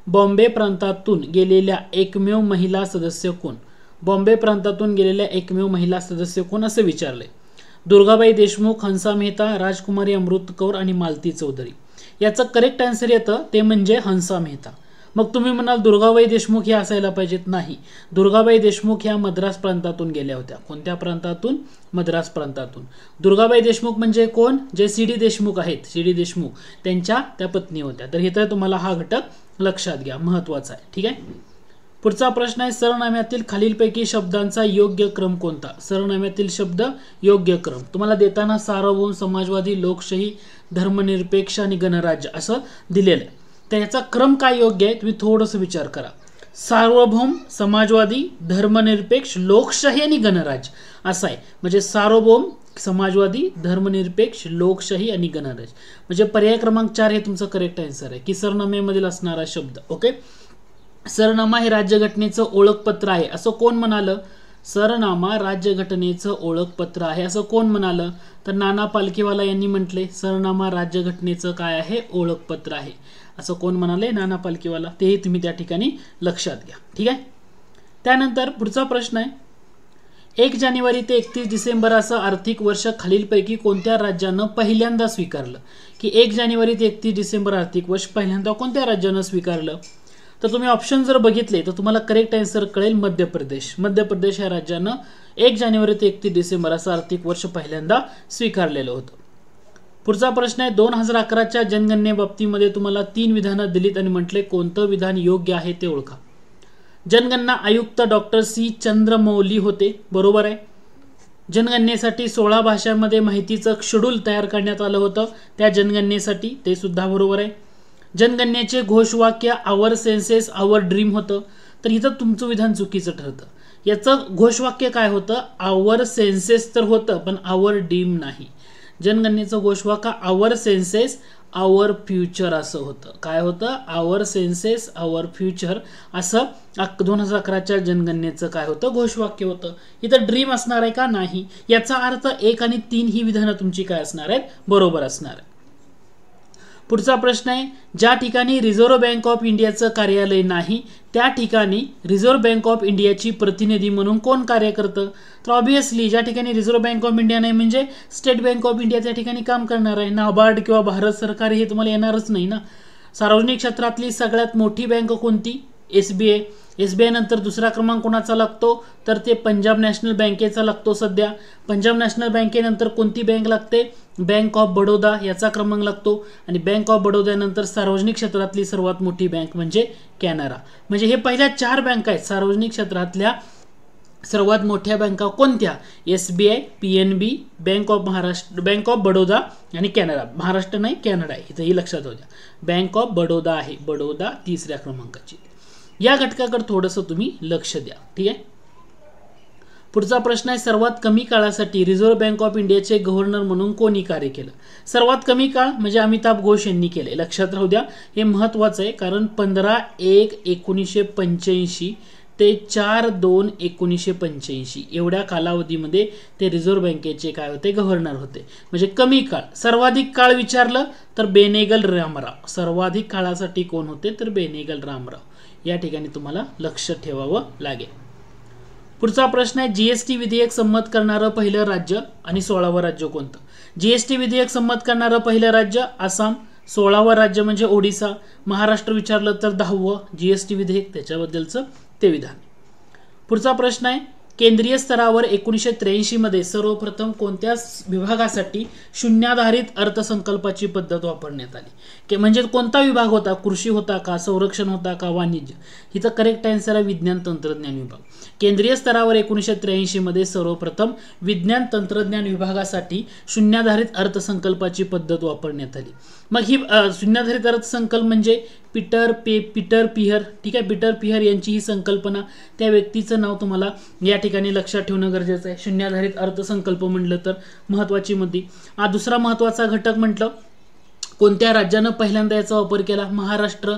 बॉम्बे प्रांतातून गेलेल्या एकमेव महिला सदस्य कोण? बॉम्बे प्रांतातून गेलेल्या एकमेव महिला सदस्य कोण असं विचारले. दुर्गाबाई देशमुख, हंसा मेहता, राजकुमारी अमृत कौर आणि मालती चौधरी. याचं करेक्ट आन्सर येतं ते म्हणजे हंसा मेहता. मग तुम्ही म्हणाल दुर्गाबाई देशमुख हे असायला पाहिजेत. नाही, दुर्गाबाई देशमुख ह्या मद्रास प्रांतातून गेल्या होत्या. कोणत्या प्रांतातून? मद्रास प्रांतातून. दुर्गाबाई देशमुख म्हणजे कोण? जे सी.डी. देशमुख आहेत, सी.डी. देशमुख त्यांच्या त्या पत्नी होत्या. तर इथं तुम्हाला हा घटक लक्षात घ्या, महत्वाचा आहे. ठीक आहे. पुढचा प्रश्न आहे, सरनाम्यातील खालीलपैकी शब्दांचा योग्य क्रम कोणता? सरनाम्यातील शब्द योग्य क्रम तुम्हाला देताना सार्वभौम, समाजवादी, लोकशाही, धर्मनिरपेक्ष आणि गणराज्य असं दिलेलं आहे. तर याचा क्रम काय योग्य आहे तुम्ही थोडंसं विचार करा. सार्वभौम, समाजवादी, धर्मनिरपेक्ष, लोकशाही आणि गणराज्य असं आहे. म्हणजे सार्वभौम, समाजवादी, धर्मनिरपेक्ष, लोकशाही आणि गणराज्य. म्हणजे पर्याय क्रमांक 4 हे तुमचं करेक्ट आन्सर आहे की सरनाम्यामधील असणारा शब्द. ओके. सरनामा हे राज्यघटनेचं ओळखपत्र आहे असं कोण म्हणालं? सरनामा राज्यघटनेचं ओळखपत्र आहे असं कोण म्हणालं? तर नाना पालखीवाला यांनी म्हटले सरनामा राज्यघटनेचं काय आहे? ओळखपत्र आहे असं कोण म्हणाले? नाना पालखीवाला. तेही तुम्ही त्या ठिकाणी लक्षात घ्या. ठीक आहे. त्यानंतर पुढचा प्रश्न आहे, 1 जानेवारी ते 31 डिसेंबर असं आर्थिक वर्ष खालीलपैकी कोणत्या राज्यानं पहिल्यांदा स्वीकारलं? की 1 जानेवारी ते 31 डिसेंबर आर्थिक वर्ष पहिल्यांदा कोणत्या राज्यानं स्वीकारलं? तर तुम्ही ऑप्शन जर बघितले तर तुम्हाला करेक्ट आन्सर कळेल, मध्य प्रदेश. मध्य प्रदेश या राज्यानं 1 जानेवारी ते 31 डिसेंबर असं आर्थिक वर्ष पहिल्यांदा स्वीकारलेलं होतं. पुढचा प्रश्न आहे, 2011च्या जनगणनेबाबतीमध्ये तुम्हाला 3 विधानं दिलीत आणि म्हटले कोणतं विधान योग्य आहे ते ओळखा. जनगणना आयुक्त डॉक्टर सी चंद्रमौली होते, बरोबर आहे. जनगणनेसाठी 16 भाषांमध्ये माहितीचं शेड्यूल तयार करण्यात आलं होतं त्या जनगणनेसाठी, ते सुद्धा बरोबर आहे. जनगणनेचे घोषवाक्य आवर सेन्सेस आवर ड्रीम होतं. तर इथं तुमचं विधान चुकीचं ठरतं. याचं घोषवाक्य काय होतं? आवर सेन्सेस तर होतं पण आवर ड्रीम नाही. जनगणनेचं घोषवाक्य आवर सेन्सेस आवर फ्युचर असं होतं. काय होतं? आवर सेन्सेस आवर फ्युचर असं 2011च्या जनगणनेचं काय होतं? घोषवाक्य होतं. इथं ड्रीम असणार आहे का? नाही. याचा अर्थ 1 आणि 3 ही विधानं तुमची काय असणार आहेत? बरोबर असणार आहे. पुढचा प्रश्न आहे, ज्या ठिकाणी रिझर्व्ह बँक ऑफ इंडियाचं कार्यालय नाही त्या ठिकाणी रिझर्व्ह बँक ऑफ इंडियाची प्रतिनिधी म्हणून कोण कार्य करतं? तर ऑब्व्हियसली ज्या ठिकाणी रिझर्व्ह बँक ऑफ इंडिया नाही म्हणजे स्टेट बँक ऑफ इंडिया त्या ठिकाणी काम करणार आहे. नाबार्ड किंवा भारत सरकार हे तुम्हाला येणारच नाही ना. सार्वजनिक क्षेत्रातली सगळ्यात मोठी बँक कोणती? SBI. SBI नंतर दुसरा क्रमांक कोणाचा लागतो? तर ते पंजाब नॅशनल बँकेचा लागतो सध्या. पंजाब नॅशनल बँकेनंतर कोणती बँक लागते? बँक ऑफ बडोदा याचा क्रमांक लागतो. आणि बँक ऑफ बडोदा नंतर सार्वजनिक क्षेत्रातली सर्वात मोठी बँक म्हणजे कॅनरा. म्हणजे हे पहिल्या 4 बँका आहेत सार्वजनिक क्षेत्रातल्या सर्वात मोठ्या बँका कोणत्या? SBI, PNB, bank of Maharashtra, bank of Baroda आणि कॅनरा. महाराष्ट्र नाही, कॅनडा आहे. इथंही लक्षात होऊ द्या. बँक ऑफ बडोदा आहे, बडोदा 3ऱ्या क्रमांकाची. या घटकाकडे थोडंसं तुम्ही लक्ष द्या. ठीक आहे. पुढचा प्रश्न आहे, सर्वात कमी काळासाठी रिझर्व्ह बँक ऑफ इंडियाचे गव्हर्नर म्हणून कोणी कार्य केलं? सर्वात कमी काळ म्हणजे अमिताभ घोष यांनी केले. लक्षात राहू द्या, हे महत्वाचं आहे कारण 15/1/1985 ते 4/2/1985 एवढ्या कालावधीमध्ये ते रिझर्व्ह बँकेचे काय होते? गव्हर्नर होते. म्हणजे कमी काळ. सर्वाधिक काळ विचारलं तर बेनेगल रामराव. सर्वाधिक काळासाठी कोण होते? तर बेनेगल रामराव. या ठिकाणी तुम्हाला लक्ष ठेवावं लागेल. पुढचा प्रश्न आहे, जीएसटी विधेयक संमत करणारं पहिलं राज्य आणि 16वं राज्य कोणतं? जीएसटी विधेयक संमत करणारं पहिलं राज्य आसाम, 16वं राज्य म्हणजे ओडिसा, महाराष्ट्र विचारलं तर 10वं जीएसटी विधेयक त्याच्याबद्दलचं ते विधान. पुढचा प्रश्न आहे, केंद्रीय स्तरावर 1983 मध्ये सर्वप्रथम कोणत्या विभागासाठी शून्याधारित अर्थसंकल्पाची पद्धत वापरण्यात आली? की म्हणजे कोणता विभाग होता? कृषी होता का? संरक्षण होता का? वाणिज्य? हिचं करेक्ट आन्सर आहे विज्ञान तंत्रज्ञान विभाग. केंद्रीय स्तरावर 1983 मध्ये सर्वप्रथम विज्ञान तंत्रज्ञान विभागासाठी शून्याधारित अर्थसंकल्पाची पद्धत वापरण्यात आली. मग ही शून्याधारित अर्थसंकल्प म्हणजे पीटर पिहर. ठीक आहे, पीटर पिहर यांची ही संकल्पना. त्या व्यक्तीचं नाव तुम्हाला या ठिकाणी लक्षात ठेवणं गरजेचं आहे. शून्याधारित अर्थसंकल्प म्हटलं तर महत्वाची मुद्दी. दुसरा महत्वाचा घटक म्हटलं कोणत्या राज्यानं पहिल्यांदा याचा वापर केला? महाराष्ट्र.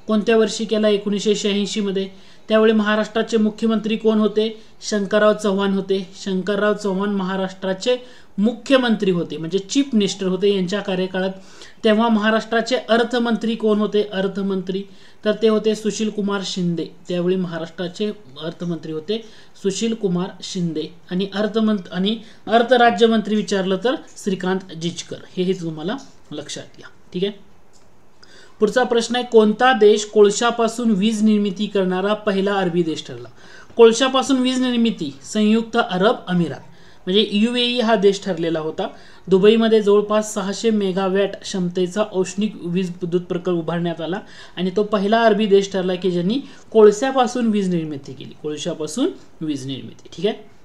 कोणत्या वर्षी केला? 1986 मध्ये. त्यावेळी महाराष्ट्राचे मुख्यमंत्री कोण होते? शंकरराव चव्हाण होते. शंकरराव चव्हाण महाराष्ट्राचे मुख्यमंत्री होते, म्हणजे चीफ मिनिस्टर होते यांच्या कार्यकाळात. तेव्हा महाराष्ट्राचे अर्थमंत्री कोण होते? अर्थमंत्री तर ते होते सुशील कुमार शिंदे. त्यावेळी महाराष्ट्राचे अर्थमंत्री होते सुशील कुमार शिंदे. आणि अर्थ राज्यमंत्री विचारलं तर श्रीकांत जिचकर. हे तुम्हाला लक्षात घ्या. ठीक आहे. पुढचा प्रश्न आहे, कोणता देश कोळशापासून वीज निर्मिती करणारा पहिला अरबी देश ठरला? कोळशापासून वीज निर्मिती संयुक्त अरब अमिरात म्हणजे UAE हा देश ठरलेला होता. दुबईमध्ये जवळपास 600 मेगावॅट क्षमतेचा औष्णिक वीज विद्युत प्रकल्प उभारण्यात आला आणि तो पहिला अरबी देश ठरला की ज्यांनी कोळशापासून वीज निर्मिती केली. कोळशापासून वीज निर्मिती. ठीक आहे.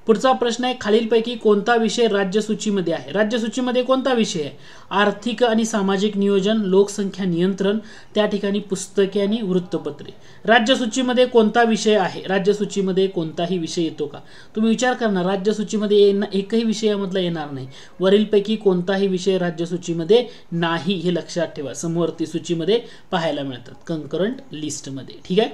पुढचा प्रश्न आहे, खालीलपैकी कोणता विषय राज्यसूचीमध्ये आहे? राज्यसूचीमध्ये कोणता विषय आहे? आर्थिक आणि सामाजिक नियोजन, लोकसंख्या नियंत्रण, त्या ठिकाणी पुस्तके आणि वृत्तपत्रे. राज्यसूचीमध्ये कोणता विषय आहे? राज्यसूचीमध्ये कोणताही विषय येतो का? तुम्ही विचार करणार राज्यसूचीमध्ये एकही विषयामधला येणार नाही. वरीलपैकी कोणताही विषय राज्यसूचीमध्ये नाही हे लक्षात ठेवा. समवर्ती सूचीमध्ये पाहायला मिळतात कंकरंट लिस्टमध्ये. ठीक आहे.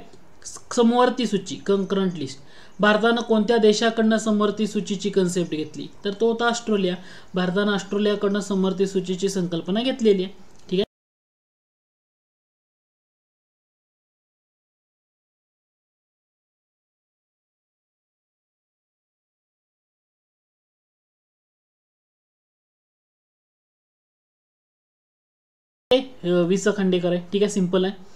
समवर्ती सूची कंकरंट लिस्ट. भारतानं कोणत्या देशाकडनं समवर्ती सूचीची कन्सेप्ट घेतली? तर तो होता ऑस्ट्रेलिया. भारतानं ऑस्ट्रेलियाकडनं समवर्ती सूचीची संकल्पना घेतलेली आहे. ठीक आहे. वि स खांडेकर आहे. ठीक आहे. सिंपल आहे.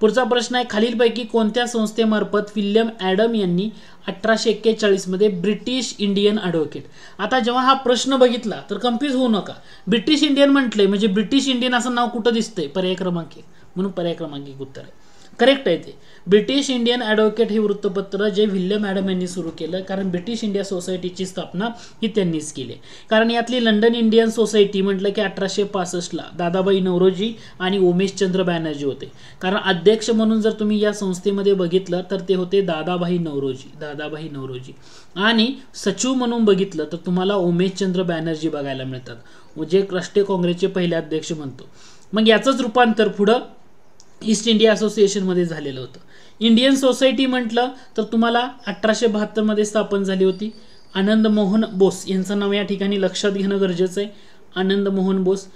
पुढचा प्रश्न आहे, खालीलपैकी कोणत्या संस्थेमार्फत विल्यम ॲडम यांनी 1841 मध्ये ब्रिटिश इंडियन ॲडव्होकेट. आता जेव्हा हा प्रश्न बघितला तर कन्फ्यूज होऊ नका. ब्रिटिश इंडियन म्हटलंय म्हणजे ब्रिटिश इंडियन असं नाव कुठं दिसतंय? पर्याय क्रमांक 1 म्हणून पर्याय क्रमांक 1 उत्तर आहे. करेक्ट आहे ते. ब्रिटिश इंडियन ॲडव्होकेट हे वृत्तपत्र जे विल्यम ॲडम यांनी सुरू केलं, कारण ब्रिटिश इंडिया सोसायटीची स्थापना ही त्यांनीच केली. कारण यातली लंडन इंडियन सोसायटी म्हटलं की 1865ला दादाबाई नौरोजी आणि उमेशचंद्र बॅनर्जी होते. कारण अध्यक्ष म्हणून जर तुम्ही या संस्थेमध्ये बघितलं तर ते होते दादाभाई नौरोजी. आणि सचिव म्हणून बघितलं तर तुम्हाला उमेशचंद्र बॅनर्जी बघायला मिळतात, जे राष्ट्रीय काँग्रेसचे पहिले अध्यक्ष म्हणतो. मग याचंच रूपांतर पुढं ईस्ट इंडिया असोसिएशन मध्ये झालेलं होतं. इंडियन सोसायटी म्हटलं तर तुम्हाला 1872 मध्ये स्थापन झाली होती. आनंद मोहन बोस यांचं नाव या ठिकाणी लक्षात घेणं गरजेचं आहे. आनंद मोहन बोस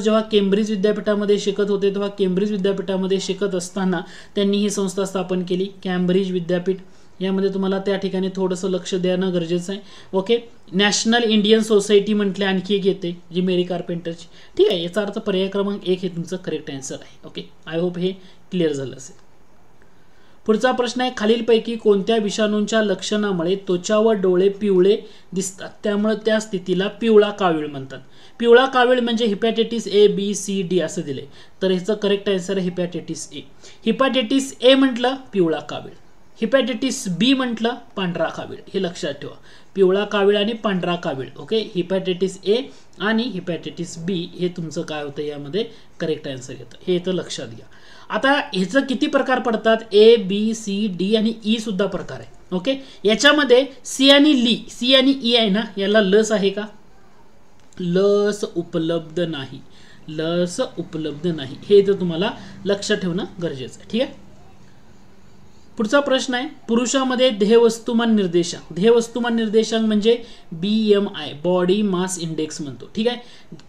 जेव्हा केम्ब्रिज विद्यापीठामध्ये शिकत होते तेव्हा केम्ब्रिज विद्यापीठामध्ये शिकत असताना त्यांनी ही संस्था स्थापन केली, कॅम्ब्रिज विद्यापीठ. यामध्ये तुम्हाला त्या ठिकाणी थोडंसं लक्ष देणं गरजेचं आहे. ओके. नॅशनल इंडियन सोसायटी म्हटले आणखी एक येते जी मेरी कार्पेंटरची. ठीक आहे. याचा अर्थ पर्याय क्रमांक 1 हे तुमचं करेक्ट आन्सर आहे. ओके. आय होप हे क्लिअर झालं असेल. पुढचा प्रश्न आहे, खालीलपैकी कोणत्या विषाणूंच्या लक्षणामुळे त्वचा व डोळे पिवळे दिसतात त्यामुळे त्या स्थितीला पिवळा कावीळ म्हणतात? पिवळा कावीळ म्हणजे hepatitis A, B, C, D असं दिले, तर ह्याचं करेक्ट आन्सर आहे हिपॅटायटिस A. हिपॅटायटिस A म्हटलं पिवळा कावीळ, हिपॅटायटिस B म्हटलं पांढरा कावीळ. हे लक्षात ठेवा. पिवळा कावीळ आणि पांढरा कावीळ. ओके. हिपॅटायटिस A आणि हिपॅटायटिस B हे तुमचं काय होतं यामध्ये करेक्ट आन्सर येतं. हे तर लक्षात घ्या. आता ह्याचं किती प्रकार पडतात? A, B, C, D आणि E सुद्धा प्रकार आहे. ओके. याच्यामध्ये C आणि E आहे ना, याला लस आहे का? लस उपलब्ध नाही. हे तर तुम्हाला लक्षात ठेवणं गरजेचं आहे. ठीक आहे. पुढचा प्रश्न आहे, पुरुषामध्ये देहवस्तुमान निर्देशांक म्हणजे BMI बॉडी मास इंडेक्स म्हणतो. ठीक आहे.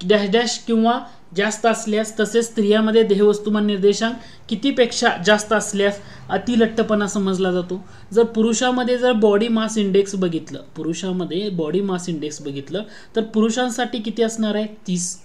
डॅश डॅश किंवा जास्त असल्यास, तसेच स्त्रियांमध्ये देहवस्तुमान निर्देशांक कितीपेक्षा जास्त असल्यास अतिलठ्ठपणा समजला जातो. जर पुरुषामध्ये जर बॉडी मास इंडेक्स बघितलं तर पुरुषांसाठी किती असणार आहे? 30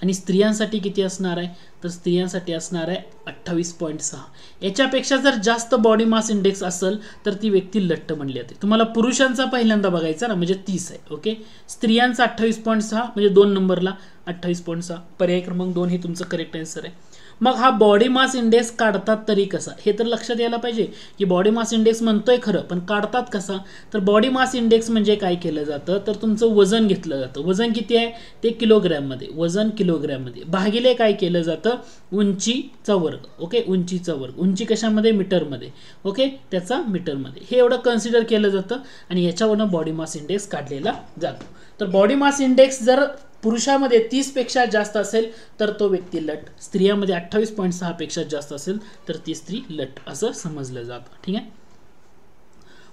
आणि स्त्रियांसाठी किती असणार आहे? तर स्त्रियांसाठी असणार आहे 28.6. याच्यापेक्षा जर जास्त बॉडी मास इंडेक्स असेल तर ती व्यक्ती लठ्ठ म्हणली जाते. तुम्हाला पुरुषांचा पहिल्यांदा बघायचा ना, म्हणजे 30 आहे. ओके. स्त्रियांचा 28.6 म्हणजे 2 नंबरला 28.6. पर्याय क्रमांक 2 हे तुमचं करेक्ट आन्सर आहे. मग हा बॉडी मास इंडेक्स काढतात तरी कसा, हे तर लक्षात यायला पाहिजे की बॉडी मास इंडेक्स म्हणतोय खरं, पण काढतात कसा? तर बॉडी मास इंडेक्स म्हणजे काय केलं जातं, तर तुमचं वजन घेतलं जातं. वजन किती आहे ते किलोग्रॅममध्ये, वजन किलोग्रॅममध्ये भागिले काय केलं जातं? उंचीचा वर्ग. ओके. उंचीचा वर्ग. उंची कशामध्ये? मीटरमध्ये. ओके. त्याचा मीटरमध्ये. हे एवढं कन्सिडर केलं जातं आणि याच्यावरनं बॉडी मास इंडेक्स काढलेला जातो. तर बॉडी मास इंडेक्स जर पुरुषामध्ये 30 पेक्षा जास्त असेल तर तो व्यक्ती लट, स्त्रियामध्ये 28.6 पेक्षा जास्त असेल तर ती स्त्री लट असं समजलं जातं. ठीक आहे.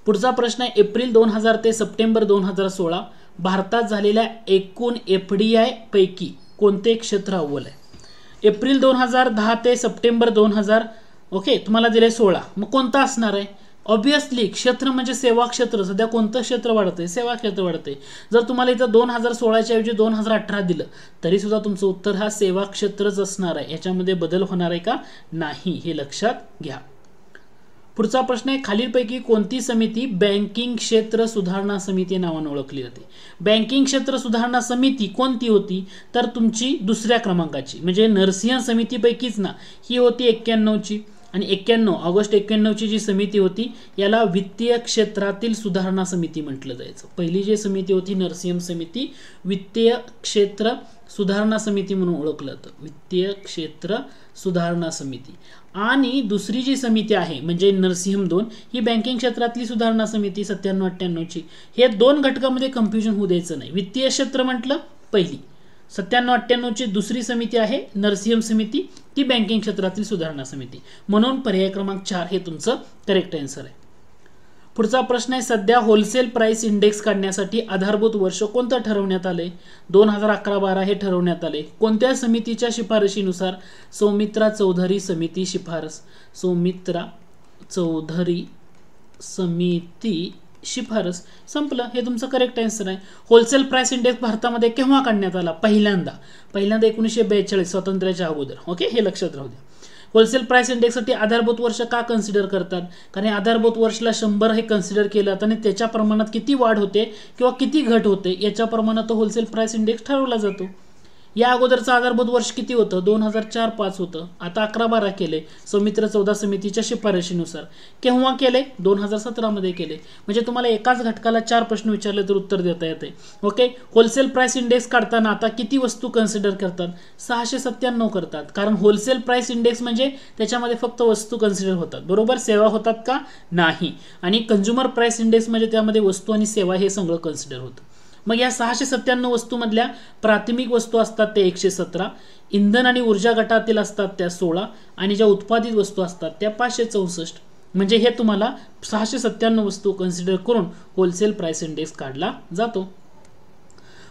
पुढचा प्रश्न आहे एप्रिल 2000 ते सप्टेंबर 2016 भारतात झालेल्या एकूण FDI पैकी कोणते क्षेत्र अव्वल आहे? एप्रिल 2010 ते सप्टेंबर 2000 ओके तुम्हाला दिले 16, मग कोणता असणार आहे? ऑब्विसली क्षेत्र म्हणजे सेवा क्षेत्र. सध्या कोणतं क्षेत्र वाढतंय? सेवा क्षेत्र वाढतंय. जर तुम्हाला इथं 2016च्या ऐवजी 2018 दिलं तरी सुद्धा तुमचं उत्तर हा सेवा क्षेत्रच असणार आहे. याच्यामध्ये बदल होणार आहे का? नाही, हे लक्षात घ्या. पुढचा प्रश्न आहे खालीलपैकी कोणती समिती बँकिंग क्षेत्र सुधारणा समिती नावाने ओळखली जाते? बँकिंग क्षेत्र सुधारणा समिती कोणती होती? तर तुमची दुसऱ्या क्रमांकाची म्हणजे नरसिंह समितीपैकीच ना, ही होती 91ची. आणि 91 ऑगस्ट 91ची जी समिती होती याला वित्तीय क्षेत्रातील सुधारणा समिती म्हटलं जायचं. पहिली जी समिती होती नरसिंह समिती, वित्तीय क्षेत्र सुधारणा समिती म्हणून ओळखलं जातं, वित्तीय क्षेत्र सुधारणा समिती. आणि दुसरी जी समिती आहे म्हणजे नरसिंह 2 ही बँकिंग क्षेत्रातली सुधारणा समिती 97-98ची. हे दोन घटकामध्ये कन्फ्युजन होऊ द्यायचं नाही. वित्तीय क्षेत्र म्हटलं पहिली, 97-98ची दुसरी समिती आहे नरसिंह समिती, ती बँकिंग क्षेत्रातील सुधारणा समिती. म्हणून पर्याय क्रमांक 4 हे तुमचं करेक्ट आन्सर आहे. पुढचा प्रश्न आहे सध्या होलसेल प्राइस इंडेक्स काढण्यासाठी आधारभूत वर्ष कोणतं ठरवण्यात आले? 2011-12 हे ठरवण्यात आले. कोणत्या समितीच्या शिफारशीनुसार? सौमित्रा चौधरी समिती शिफारस, सौमित्रा चौधरी समिती शिफारस. संपलं, हे तुमचं करेक्ट आन्सर आहे. होलसेल प्राइस इंडेक्स भारतामध्ये केव्हा काढण्यात आला? पहिल्यांदा 1942 स्वातंत्र्याच्या अगोदर. ओके, हे लक्षात राहू द्या. होलसेल प्राइस इंडेक्ससाठी आधारभूत वर्ष का कन्सिडर करतात? कारण आधारभूत वर्षला 100 हे कन्सिडर केलं जातं आणि त्याच्या प्रमाणात किती वाढ होते किंवा किती घट होते याच्या प्रमाणात होलसेल प्राइस इंडेक्स ठरवला जातो. या अगोदरचं आधारभूत वर्ष किती होतं? 2004-5 होतं. आता 11-12 केले सौमित्र 14 समितीच्या शिफारशीनुसार. केव्हा केले? 2017 मध्ये केले. म्हणजे तुम्हाला एकाच घटकाला 4 प्रश्न विचारले तर उत्तर देता येते. ओके, होलसेल प्राइस इंडेक्स काढताना आता किती वस्तू कन्सिडर करतात? 697 करतात. कारण होलसेल प्राइस इंडेक्स म्हणजे त्याच्यामध्ये फक्त वस्तू कन्सिडर होतात, बरोबर. सेवा होतात का? नाही. आणि कंझ्युमर प्राइस इंडेक्स म्हणजे त्यामध्ये वस्तू आणि सेवा हे सगळं कन्सिडर होतं. मग या 697 वस्तूमधल्या प्राथमिक वस्तू असतात त्या 117, इंधन आणि ऊर्जा गटातील असतात त्या 16 आणि ज्या उत्पादित वस्तू असतात त्या 564. म्हणजे हे तुम्हाला 697 वस्तू कन्सिडर करून होलसेल प्राइस इंडेक्स काढला जातो.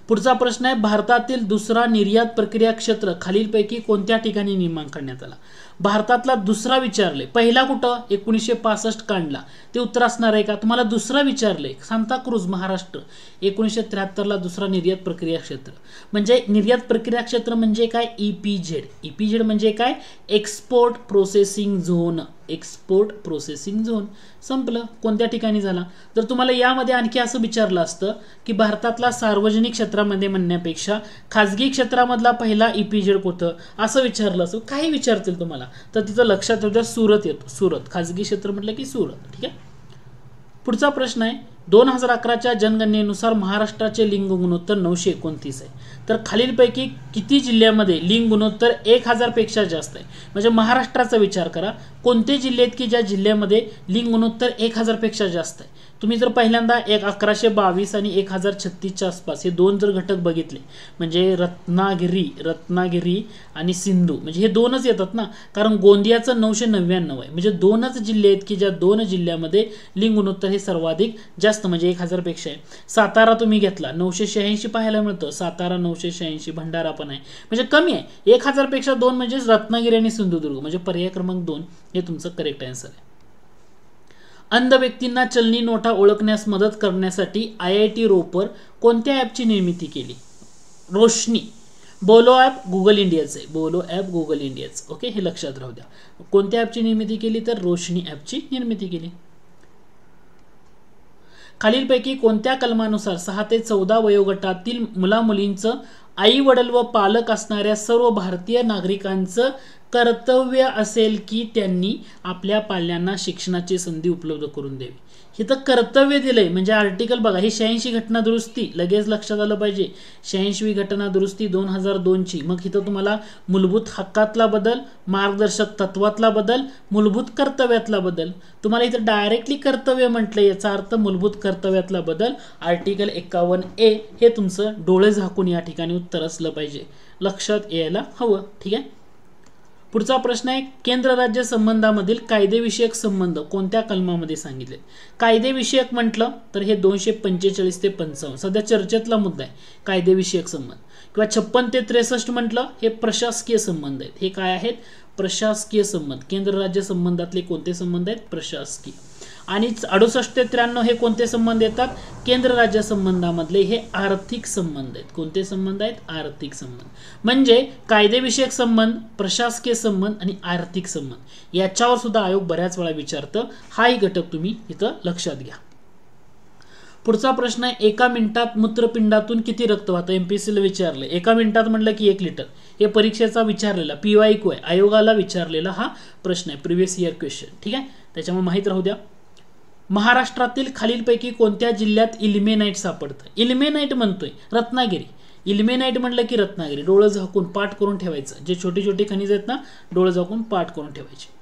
पुढचा प्रश्न आहे भारतातील दुसरा निर्यात प्रक्रिया क्षेत्र खालीलपैकी कोणत्या ठिकाणी निर्माण करण्यात आला? भारतातला दुसरा विचारले, पहिला कुठं? 1965 काढला, ते उत्तर असणार आहे का? तुम्हाला दुसरा विचारले सांताक्रूज महाराष्ट्र, 1973ला दुसरा निर्यात प्रक्रिया क्षेत्र. म्हणजे निर्यात प्रक्रिया क्षेत्र म्हणजे काय? EPZ म्हणजे काय? Export processing zone, export processing zone. संपलं, कोणत्या ठिकाणी झाला? जर तुम्हाला यामध्ये आणखी असं विचारलं असतं की भारतातला सार्वजनिक क्षेत्रामध्ये म्हणण्यापेक्षा खाजगी क्षेत्रामधला पहिला EPZ कुठं असं विचारलं असं काही विचारतील तुम्हाला तर तिथं लक्षात ठेवता सुरत येतो. सुरत खाजगी क्षेत्र म्हटलं की सुरत. ठीक आहे. पुढचा प्रश्न आहे 2011च्या जनगणनेनुसार महाराष्ट्राचे लिंग गुणोत्तर 929 आहे. तर खालीलपैकी किती जिल्ह्यामध्ये लिंग गुणोत्तर 1000 पेक्षा जास्त आहे? म्हणजे महाराष्ट्राचा विचार करा, कोणते जिल्हे आहेत की ज्या जिल्ह्यामध्ये लिंग गुणोत्तर 1000 पेक्षा जास्त आहे? तुम्ही जर पहिल्यांदा 1122 आणि 1036च्या आसपास हे दोन जर घटक बघितले म्हणजे रत्नागिरी आणि सिंधू म्हणजे हे दोनच येतात ना, कारण गोंदियाचं 999 आहे. म्हणजे दोनच जिल्हे आहेत की ज्या दोन जिल्ह्यामध्ये लिंग गुणोत्तर हे सर्वाधिक जास्त म्हणजे 1000 पेक्षा आहे. सातारा तुम्ही घेतला 986 पाहायला मिळतं, सातारा 986, भंडारा पण आहे म्हणजे कमी आहे. 1000 पेक्षा 2 म्हणजे रत्नागिरी आणि सिंधुदुर्ग. म्हणजे पर्याय क्रमांक 2 हे तुमचं करेक्ट आन्सर आहे. अंध व्यक्तींना चलनी नोटा ओळखण्यास मदत करण्यासाठी IIT रोपर कोणत्या ॲपची निर्मिती केली? रोशनी. बोलो ॲप गुगल इंडियाचं आहे, बोलो ॲप गुगल इंडियाचं. ओके, हे लक्षात राहू द्या. कोणत्या ॲपची निर्मिती केली? तर रोशनी ॲपची निर्मिती केली. खालीलपैकी कोणत्या कलमानुसार 6 ते 14 वयोगटातील मुलामुलींचं आई वडील व पालक असणाऱ्या सर्व भारतीय नागरिकांचं कर्तव्य असेल की त्यांनी आपल्या पाल्यांना शिक्षणाची संधी उपलब्ध करून द्यावी? इथं कर्तव्य दिलंय म्हणजे आर्टिकल बघा, ही 86 घटना दुरुस्ती लगेच लक्षात आलं पाहिजे. 86वी घटना दुरुस्ती 2002ची. मग इथं तुम्हाला मूलभूत हक्कातला बदल, मार्गदर्शक तत्वातला बदल, मूलभूत कर्तव्यातला बदल. तुम्हाला इथं डायरेक्टली कर्तव्य म्हटलं, याचा अर्थ मूलभूत कर्तव्यातला बदल. आर्टिकल 51A हे तुमचं डोळे झाकून या ठिकाणी उत्तर असलं पाहिजे, लक्षात यायला हवं. ठीक आहे. पुढचा प्रश्न आहे, केंद्र राज्य संबंधामधील कायदेविषयक संबंध कोणत्या कलमामध्ये सांगितले? कायदेविषयक म्हटलं तर हे 245 ते 55 सध्या चर्चेतला मुद्दा आहे, कायदेविषयक संबंध. किंवा 56 ते 63 म्हटलं हे प्रशासकीय संबंध आहेत. हे काय आहेत? प्रशासकीय संबंध. केंद्र राज्य संबंधातले कोणते संबंध आहेत? प्रशासकीय. आणि 68 ते 93 हे कोणते संबंध येतात? केंद्र राज्य संबंधामधले हे आर्थिक संबंध आहेत. कोणते संबंध आहेत? आर्थिक संबंध. म्हणजे कायदेविषयक संबंध, प्रशासकीय संबंध आणि आर्थिक संबंध याच्यावर सुद्धा आयोग बऱ्याच वेळा विचारतं. हाही घटक तुम्ही इथं लक्षात घ्या. पुढचा प्रश्न आहे, एका मिनिटात मूत्रपिंडातून किती रक्त वाहतं? एमपीएससीला विचारलं. एका मिनिटात म्हटलं की 1 लिटर. हे परीक्षेचा विचारलेला PYQ आहे, आयोगाला विचारलेला हा प्रश्न आहे, प्रिव्हियस इयर क्वेश्चन. ठीक आहे, त्याच्यामुळे माहित राहू द्या. महाराष्ट्रातील खालीलपैकी कोणत्या जिल्ह्यात इल्मेनाइट सापडतं? इल्मेनाइट म्हणतोय रत्नागिरी. इल्मेनाइट म्हटलं की रत्नागिरी. डोळं झाकून पाठ करून ठेवायचं. जे छोटी छोटी खनिज आहेत ना, डोळं झाकून पाठ करून ठेवायचे.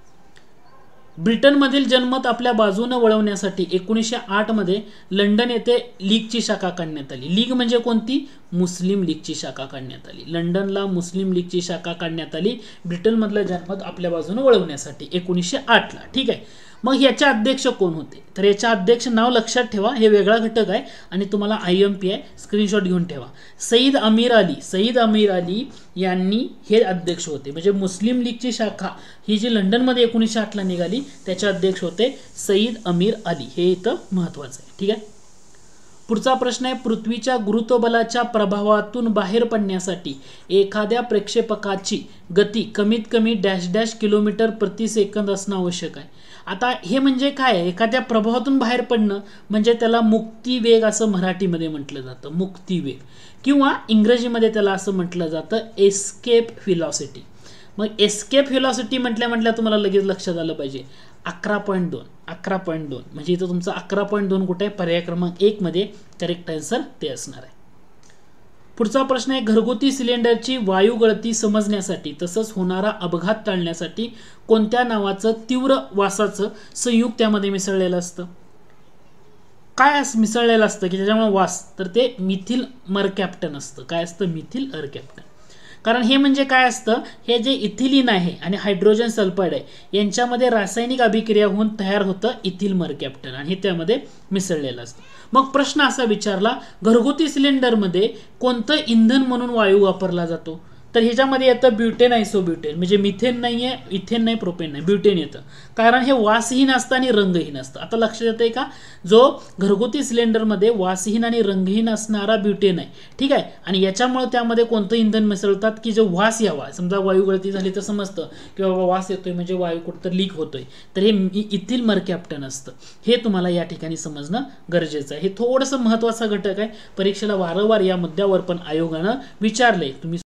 ब्रिटनमधील जनमत आपल्या बाजूने वळवण्यासाठी 1908 मध्ये लंडन येथे लीगची शाखा काढण्यात आली. लीग म्हणजे कोणती? मुस्लिम लीगची शाखा काढण्यात आली. लंडनला मुस्लिम लीगची शाखा काढण्यात आली ब्रिटनमधलं जनमत आपल्या बाजूने वळवण्यासाठी 1908 ला. ठीक आहे. मग याचे अध्यक्ष कोण होते? तर याच्या अध्यक्ष नाव लक्षात ठेवा, हे वेगळा घटक आहे आणि तुम्हाला IMP आहे, स्क्रीनशॉट घेऊन ठेवा. सईद अमीर अली. सईद अमीर अली यांनी हे अध्यक्ष होते. म्हणजे मुस्लिम लीगची शाखा ही जी लंडनमध्ये 1908 ला निघाली त्याचे अध्यक्ष होते सईद अमीर अली. हे इथं महत्वाचं आहे. ठीक आहे. पुढचा प्रश्न आहे, पृथ्वीच्या गुरुत्वबलाच्या प्रभावातून बाहेर पडण्यासाठी एखाद्या प्रक्षेपकाची गती कमीत कमी डॅश डॅश किलोमीटर प्रति सेकंद असणं आवश्यक आहे. आता हे म्हणजे काय आहे? एखाद्या प्रभावातून बाहेर पडणं म्हणजे त्याला मुक्तिवेग असं मराठीमध्ये म्हटलं जातं, मुक्तिवेग. किंवा इंग्रजीमध्ये त्याला असं म्हटलं जातं एस्केप व्हेलॉसिटी. मग एस्केप व्हेलॉसिटी म्हटल्या तुम्हाला लगेच लक्षात आलं पाहिजे 11.2. 11.2 म्हणजे इथं तुमचं 11.2 कुठे आहे? पर्याय क्रमांक 1 मध्ये करेक्ट आन्सर ते असणार आहे. पुढचा प्रश्न आहे, घरगुती सिलेंडरची वायू गळती समजण्यासाठी तसंच होणारा अपघात टाळण्यासाठी कोणत्या नावाचं तीव्र वासाचं संयुक्त त्यामध्ये मिसळलेलं असतं? काय मिसळलेलं असतं की त्याच्यामुळे वास? तर ते मिथिल मरकॅप्टन असतं. काय असतं? मिथिल मरकॅप्टन. कारण हे म्हणजे काय असतं? हे जे इथिलीन आहे आणि हायड्रोजन सल्फाइड आहे यांच्यामध्ये रासायनिक अभिक्रिया होऊन तयार होतं इथिल मरकॅप्टन आणि हे त्यामध्ये मिसळलेलं असतं. मग प्रश्न असा विचारला, घरगुती सिलेंडरमध्ये कोणतं इंधन म्हणून वायू वापरला जातो? तर ह्याच्यामध्ये येतं ब्युटेन आयसोब्युटेन. म्हणजे मिथेन नाहीये, इथेन नाही, प्रोपेन नाही, ब्युटेन येतं. कारण हे वासहीन असतं आणि रंगहीन असतं. आता लक्षात येतंय का? जो घरगुती सिलेंडरमध्ये वासहीन आणि रंगहीन असणारा ब्युटेन आहे. ठीक आहे. आणि याच्यामुळे त्यामध्ये कोणतं इंधन मिसळतात की जो वास यावा. समजा वायू गळती झाली तर समजतं की बाबा वास येतोय म्हणजे वायू कुठं लीक होतोय, तर हे इथिल मरकॅप्टन असतं. हे तुम्हाला या ठिकाणी समजणं गरजेचं आहे. हे थोडंसं महत्त्वाचा घटक आहे. परीक्षेला वारंवार या मुद्द्यावर पण आयोगानं विचारले. तुम्ही